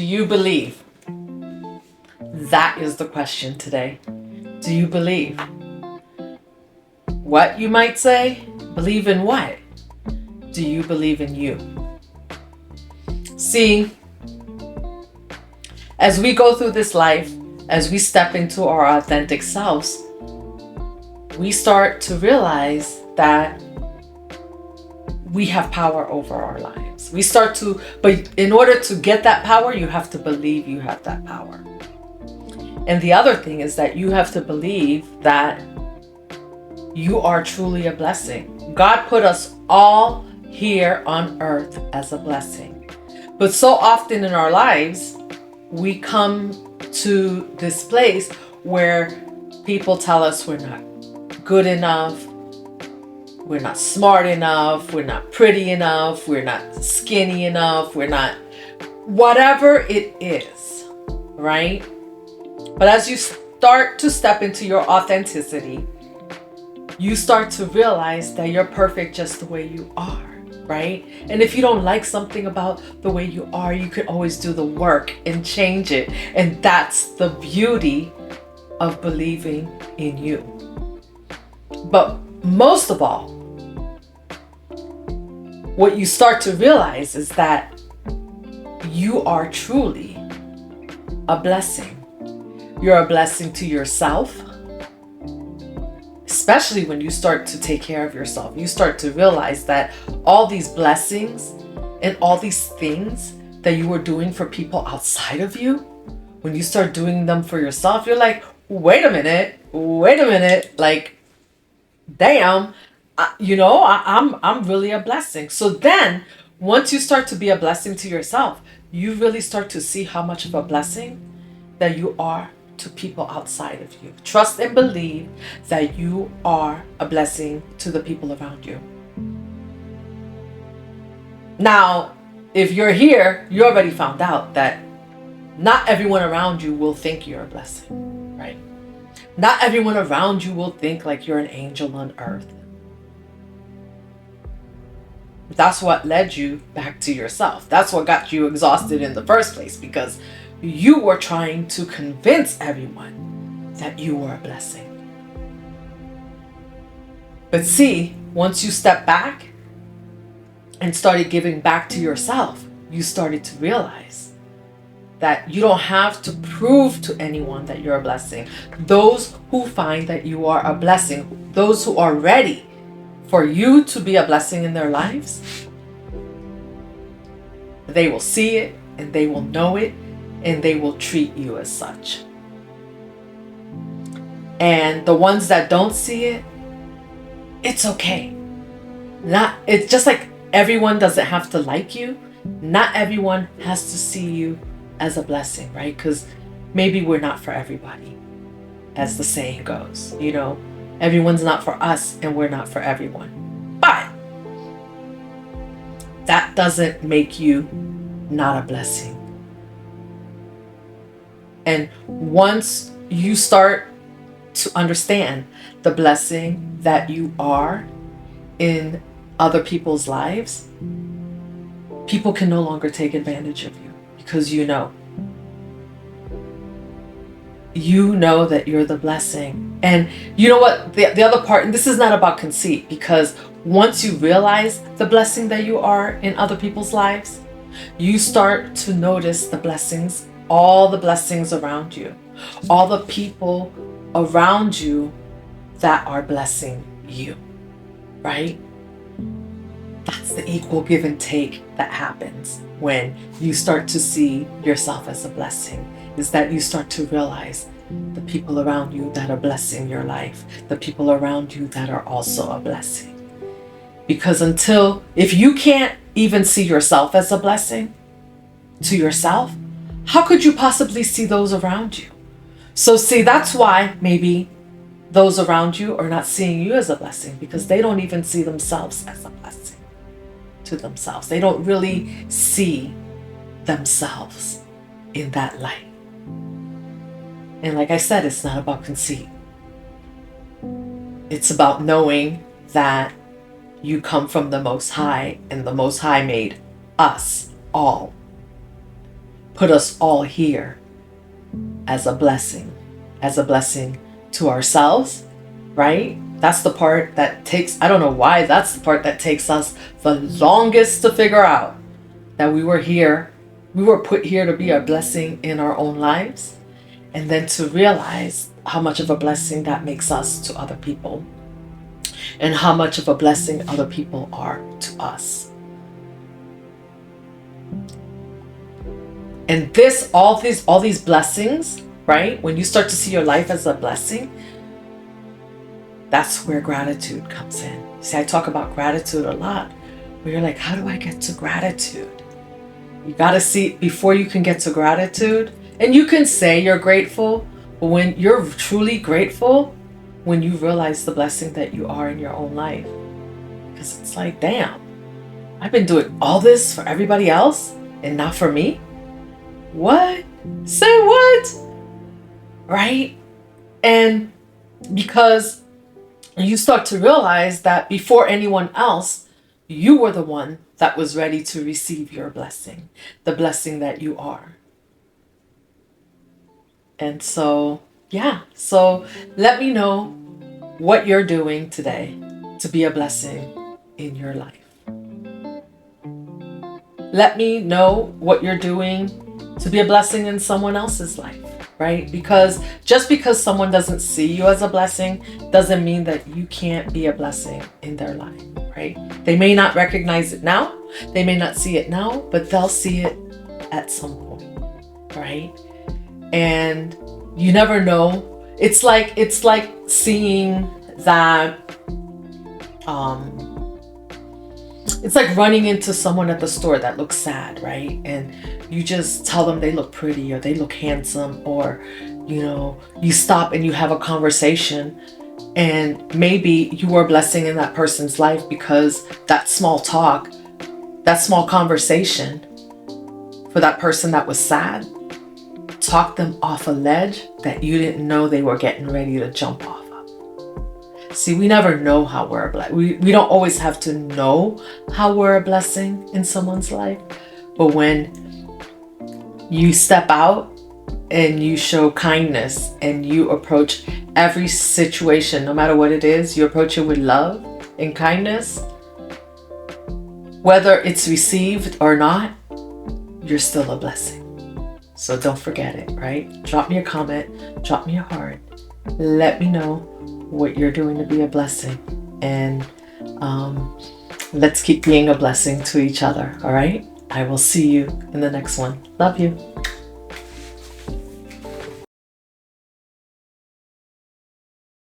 you believe? That is the question today. Do you believe? What, you might say? Believe in what? Do you believe in you? See, as we go through this life, as we step into our authentic selves, we start to realize that we have power over our lives. But in order to get that power, you have to believe you have that power. And the other thing is that you have to believe that you are truly a blessing. God put us all here on earth as a blessing. But so often in our lives, we come to this place where people tell us we're not good enough, we're not smart enough, we're not pretty enough, we're not skinny enough, we're not whatever it is, right? But as you start to step into your authenticity, you start to realize that you're perfect just the way you are, right? And if you don't like something about the way you are, you can always do the work and change it. And that's the beauty of believing in you. But most of all, what you start to realize is that you are truly a blessing. You're a blessing to yourself, especially when you start to take care of yourself. You start to realize that all these blessings and all these things that you were doing for people outside of you, when you start doing them for yourself, you're like, wait a minute, like, damn, I'm really a blessing. So then, once you start to be a blessing to yourself, you really start to see how much of a blessing that you are to people outside of you. Trust and believe that you are a blessing to the people around you. Now, if you're here, you already found out that not everyone around you will think you're a blessing, right? Not everyone around you will think like you're an angel on earth. That's what led you back to yourself. That's what got you exhausted in the first place, because you were trying to convince everyone that you were a blessing. But see, once you step back and started giving back to yourself, you started to realize that you don't have to prove to anyone that you're a blessing. Those who find that you are a blessing, those who are ready for you to be a blessing in their lives, they will see it and they will know it and they will treat you as such. And the ones that don't see it, it's okay. It's just like everyone doesn't have to like you. Not everyone has to see you as a blessing, right? Because maybe we're not for everybody, as the saying goes. Everyone's not for us and we're not for everyone. But that doesn't make you not a blessing. And once you start to understand the blessing that you are in other people's lives, people can no longer take advantage of you, because you know that you're the blessing. And you know what, the other part, and this is not about conceit, because once you realize the blessing that you are in other people's lives, you start to notice the blessings, all the blessings around you, all the people around you that are blessing you, right? That's the equal give and take that happens when you start to see yourself as a blessing, is that you start to realize the people around you that are blessing your life, the people around you that are also a blessing. Because if you can't even see yourself as a blessing to yourself, how could you possibly see those around you? So see, that's why maybe those around you are not seeing you as a blessing, because they don't even see themselves as a blessing to themselves. They don't really see themselves in that light. And like I said, it's not about conceit. It's about knowing that you come from the Most High, and the Most High made us all, put us all here as a blessing to ourselves, right? That's the part that takes, I don't know why, that's the part that takes us the longest to figure out, that we were put here to be a blessing in our own lives, and then to realize how much of a blessing that makes us to other people, and how much of a blessing other people are to us. And all these blessings, right? When you start to see your life as a blessing, that's where gratitude comes in. See, I talk about gratitude a lot, where you're like, how do I get to gratitude? You got to see, before you can get to gratitude, and you can say you're grateful, but when you're truly grateful, when you realize the blessing that you are in your own life. Because it's like, damn, I've been doing all this for everybody else and not for me? What? Say what? Right? And because you start to realize that before anyone else, you were the one that was ready to receive your blessing, the blessing that you are. And so, yeah, so let me know what you're doing today to be a blessing in your life. Let me know what you're doing to be a blessing in someone else's life, right? Because just because someone doesn't see you as a blessing doesn't mean that you can't be a blessing in their life, right? They may not recognize it now, they may not see it now, but they'll see it at some point, right? And you never know. It's like seeing that, it's like running into someone at the store that looks sad, right? And you just tell them they look pretty or they look handsome, or, you know, you stop and you have a conversation, and maybe you were a blessing in that person's life because that small talk, that small conversation for that person that was sad, talked them off a ledge that you didn't know they were getting ready to jump off of. See, we never know how we're a blessing. We don't always have to know how we're a blessing in someone's life. But when you step out and you show kindness and you approach every situation, no matter what it is, you approach it with love and kindness, whether it's received or not, you're still a blessing. So don't forget it, right? Drop me a comment, drop me a heart. Let me know what you're doing to be a blessing. And let's keep being a blessing to each other, all right? I will see you in the next one. Love you.